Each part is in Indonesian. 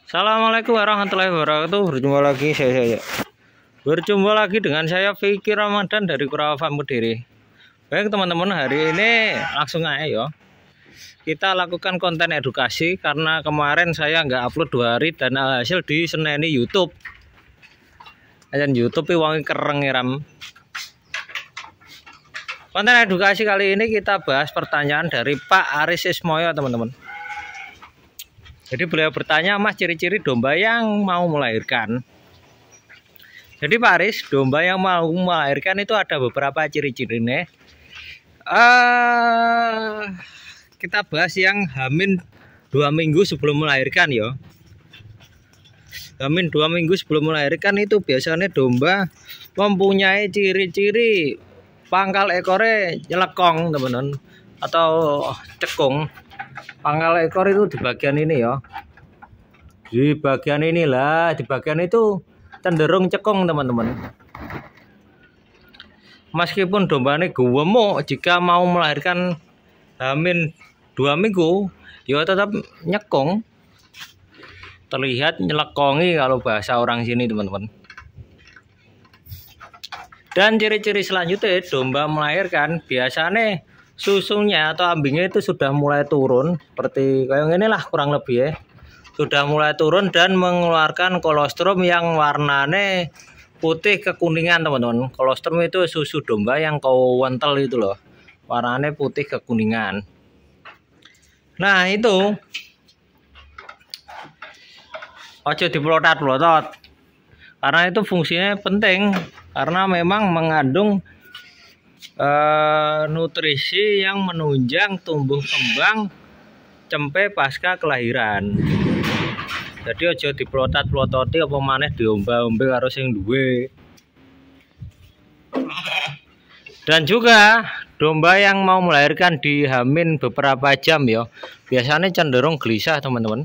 Assalamualaikum warahmatullahi wabarakatuh. Berjumpa lagi dengan saya Vicky Ramadan dari Kurawa Farm Kediri. Baik teman-teman, hari ini langsung aja ya. Kita lakukan konten edukasi karena kemarin saya nggak upload 2 hari dan hasil di seneni YouTube. Ajan YouTube wangi kereng ram. Konten edukasi kali ini kita bahas pertanyaan dari Pak Aris Ismoyo teman-teman. Jadi beliau bertanya, Mas, ciri-ciri domba yang mau melahirkan. Jadi Pak Aris, domba yang mau melahirkan itu ada beberapa ciri-cirinya. Kita bahas yang hamil 2 minggu sebelum melahirkan ya. Hamil 2 minggu sebelum melahirkan itu biasanya domba mempunyai ciri-ciri pangkal ekornya nyelekong teman-teman atau cekung. Pangkal ekor itu di bagian ini ya. Di bagian inilah, di bagian itu cenderung cekung teman-teman. Meskipun domba ini gemuk, jika mau melahirkan hamil 2 minggu, ya tetap nyekung. Terlihat nyelekongi kalau bahasa orang sini teman-teman. Dan ciri-ciri selanjutnya domba melahirkan biasanya susunya atau ambingnya itu sudah mulai turun seperti kayak inilah kurang lebih ya. Sudah mulai turun dan mengeluarkan kolostrum yang warnanya putih kekuningan teman-teman. Kolostrum itu susu domba yang kental itu loh. Warnanya putih kekuningan. Nah, itu ojo diplotot-plotot. Karena itu fungsinya penting karena memang mengandung nutrisi yang menunjang tumbuh kembang cempe pasca kelahiran. Jadi aja diplotot-plototi apa maneh diomba-ombe karo sing duwe. Dan juga domba yang mau melahirkan di hamil beberapa jam ya, biasanya cenderung gelisah teman-teman.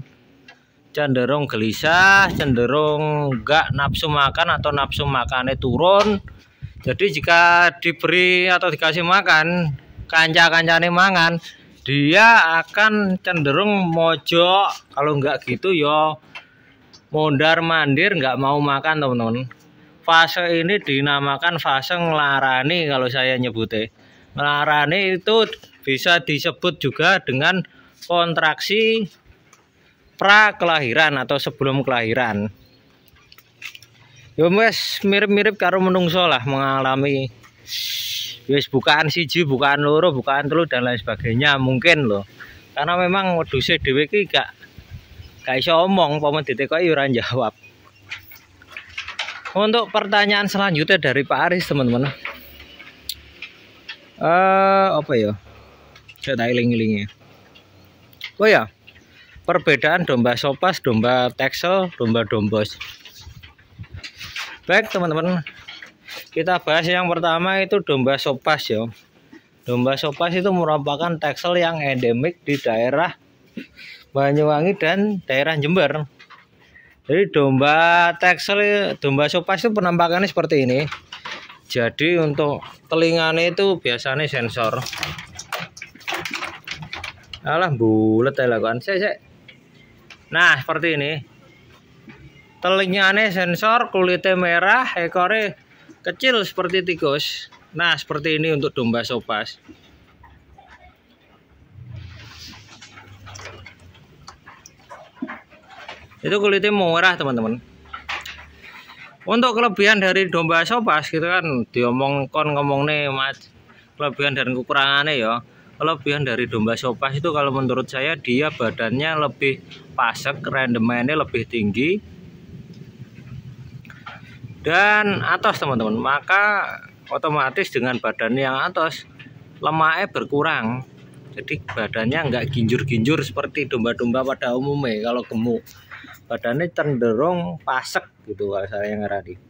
Cenderung gelisah, cenderung enggak nafsu makan atau nafsu makannya turun. Jadi jika diberi atau dikasih makan, kanca-kancane mangan, dia akan cenderung mojok. Kalau enggak gitu ya mondar-mandir, enggak mau makan teman-teman. Fase ini dinamakan fase ngelarani kalau saya nyebutnya. Ngelarani itu bisa disebut juga dengan kontraksi pra kelahiran atau sebelum kelahiran. Ya wes mirip-mirip karo menungso lah mengalami wes bukaan siji, bukaan loro, bukaan telu dan lain sebagainya mungkin loh. Karena memang wedhuse dhewe iki gak iso omong, pomen ditekoki ora jawab. Untuk pertanyaan selanjutnya dari Pak Aris teman-teman. Apa ya? Saya tak iling-ilingi. Oh ya. Perbedaan domba sopas, domba Texel, domba dombos. Baik teman-teman, kita bahas yang pertama itu domba sopas ya. Domba sopas itu merupakan Texel yang endemik di daerah Banyuwangi dan daerah Jember. Jadi domba Texel, domba sopas itu penampakannya seperti ini. Jadi untuk telinganya itu biasanya sensor. Alah bulet ya lakukan saya. Nah seperti ini. Telinganya sensor, kulitnya merah, ekornya kecil seperti tikus. Nah seperti ini untuk domba sopas. Itu kulitnya merah teman-teman. Untuk kelebihan dari domba sopas gitu kan ngomong nih mas, kelebihan dan kekurangannya ya. Kelebihan dari domba sopas itu kalau menurut saya dia badannya lebih pasek, rendemennya lebih tinggi dan atos teman-teman. Maka otomatis dengan badan yang atos lemaknya berkurang. Jadi badannya enggak ginjur-ginjur seperti domba-domba pada umumnya. Kalau gemuk badannya cenderung pasek gitu kalau saya ngerti.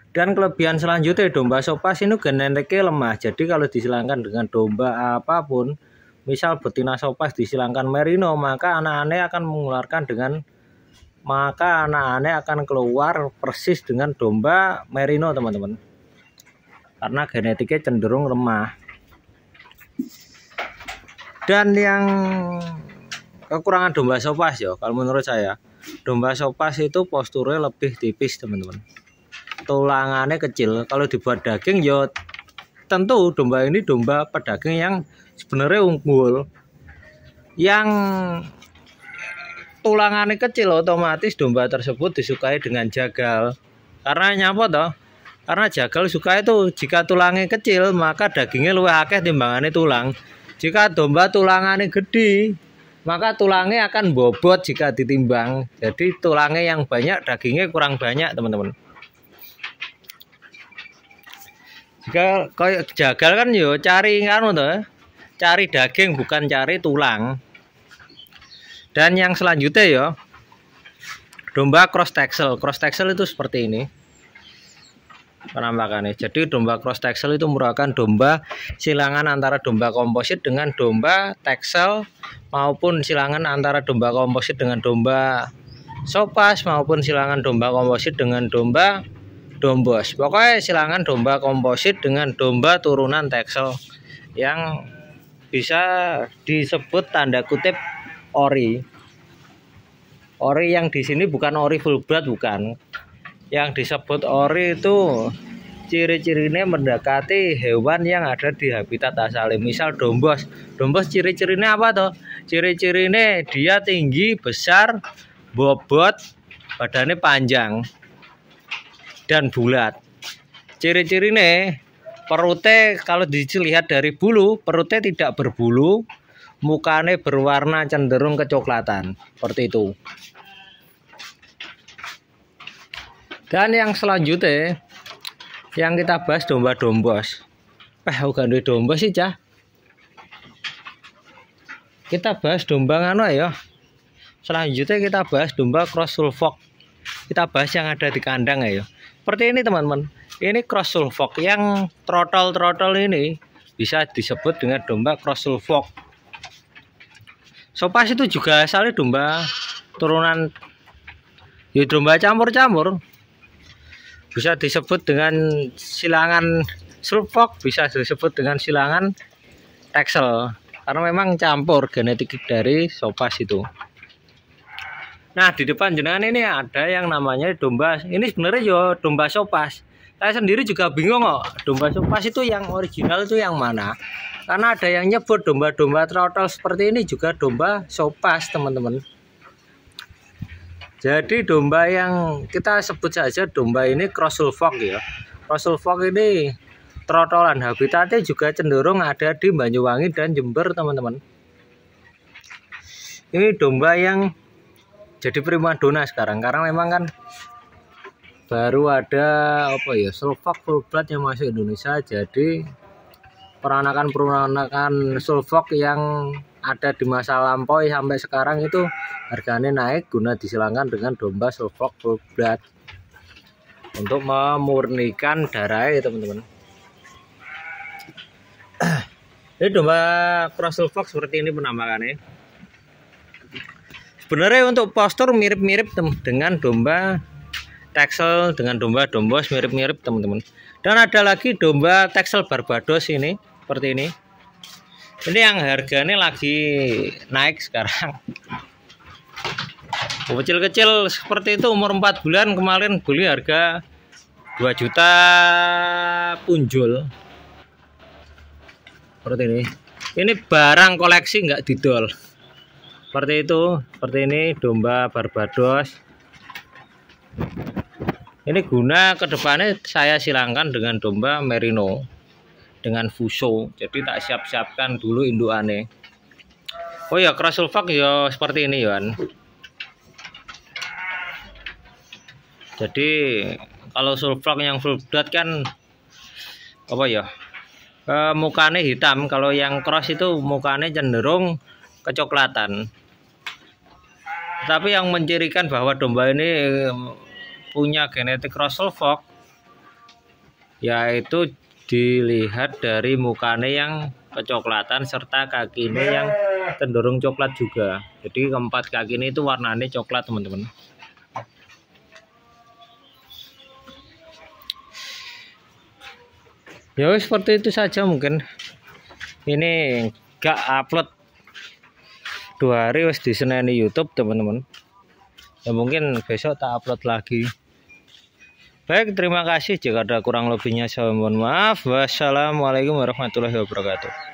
Dan kelebihan selanjutnya domba sopas ini genetiknya lemah. Jadi kalau disilangkan dengan domba apapun, misal betina sopas disilangkan merino, maka anak-anaknya akan keluar persis dengan domba merino teman-teman. Karena genetiknya cenderung lemah. Dan yang kekurangan domba sopas ya. Kalau menurut saya, domba sopas itu posturnya lebih tipis teman-teman. Tulangannya kecil. Kalau dibuat daging ya tentu domba ini domba pedaging yang sebenarnya unggul. Yang tulangannya kecil otomatis domba tersebut disukai dengan jagal. Karena nyapa toh? Karena jagal suka itu jika tulangnya kecil maka dagingnya luwih akeh timbangannya tulang. Jika domba tulangannya gede maka tulangnya akan bobot jika ditimbang. Jadi tulangnya yang banyak, dagingnya kurang banyak teman-teman. Jika kayak jagal kan yo cari anu toh, cari daging bukan cari tulang. Dan yang selanjutnya ya domba cross texel. Cross texel itu seperti ini penampakannya. Jadi domba cross texel itu merupakan domba silangan antara domba komposit dengan domba texel, maupun silangan antara domba komposit dengan domba sopas, maupun silangan domba komposit dengan domba dombos. Pokoknya silangan domba komposit dengan domba turunan texel yang bisa disebut tanda kutip ori. Ori yang di sini bukan ori full blood, bukan. Yang disebut ori itu ciri-cirinya mendekati hewan yang ada di habitat asalnya. Misal dombos. Dombos ciri-cirinya apa toh? Ciri-cirinya dia tinggi, besar, bobot, badannya panjang dan bulat. Ciri-cirinya perutnya kalau dilihat dari bulu, perutnya tidak berbulu, mukanya berwarna cenderung kecoklatan. Seperti itu. Dan yang selanjutnya yang kita bahas domba dombos. Bukan dombos sih cah. Kita bahas domba ngano ya. Selanjutnya kita bahas domba cross sulfok. Kita bahas yang ada di kandang ya. Seperti ini teman-teman. Ini cross sulfok yang trotol ini bisa disebut dengan domba cross sulfok. Sopas itu juga asalnya domba turunan ya domba campur-campur. Bisa disebut dengan silangan sulfok, bisa disebut dengan silangan texel. Karena memang campur genetik dari sopas itu. Nah, di depan jenengan ini ada yang namanya domba. Ini sebenarnya yo domba sopas. Saya sendiri juga bingung kok. Domba sopas itu yang original itu yang mana? Karena ada yang nyebut domba-domba trotol seperti ini juga domba sopas, teman-teman. Jadi domba yang kita sebut saja domba ini cross sulfok ya. Cross sulfok ini trotolan, habitatnya juga cenderung ada di Banyuwangi dan Jember teman-teman. Ini domba yang jadi primadona sekarang karena memang kan baru ada apa ya sulfok full blood yang masuk Indonesia. Jadi peranakan sulfok yang ada di masa lampau sampai sekarang itu harganya naik guna disilangkan dengan domba sulfok full blood untuk memurnikan darahnya teman-teman. Ini domba cross sulfok seperti ini penampakannya. Sebenarnya untuk postur mirip-mirip dengan domba texel, dengan domba dombos mirip-mirip teman-teman. Dan ada lagi domba texel Barbados ini seperti ini. Ini yang harganya lagi naik sekarang. Kecil-kecil seperti itu umur 4 bulan kemarin beli harga 2 juta punjul. Seperti ini. Ini barang koleksi nggak didol. Seperti itu, seperti ini domba Barbados. Ini guna kedepannya saya silangkan dengan domba merino. Dengan fuso, jadi tak siap-siapkan dulu indukannya. Oh ya, cross sulfok ya seperti ini Yohan. Jadi kalau sulfok yang full blood kan apa ya, mukanya hitam. Kalau yang cross itu mukanya cenderung kecoklatan. Tapi yang mencirikan bahwa domba ini punya genetik cross sulfok yaitu dilihat dari mukanya yang kecoklatan serta kakinya yang cenderung coklat juga. Jadi keempat kaki ini itu warnanya coklat teman-teman. Ya seperti itu saja mungkin. Ini gak upload 2 hari wis diseneni YouTube teman-teman. Ya mungkin besok tak upload lagi. Baik, terima kasih. Jika ada kurang lebihnya saya mohon maaf. Wassalamualaikum warahmatullahi wabarakatuh.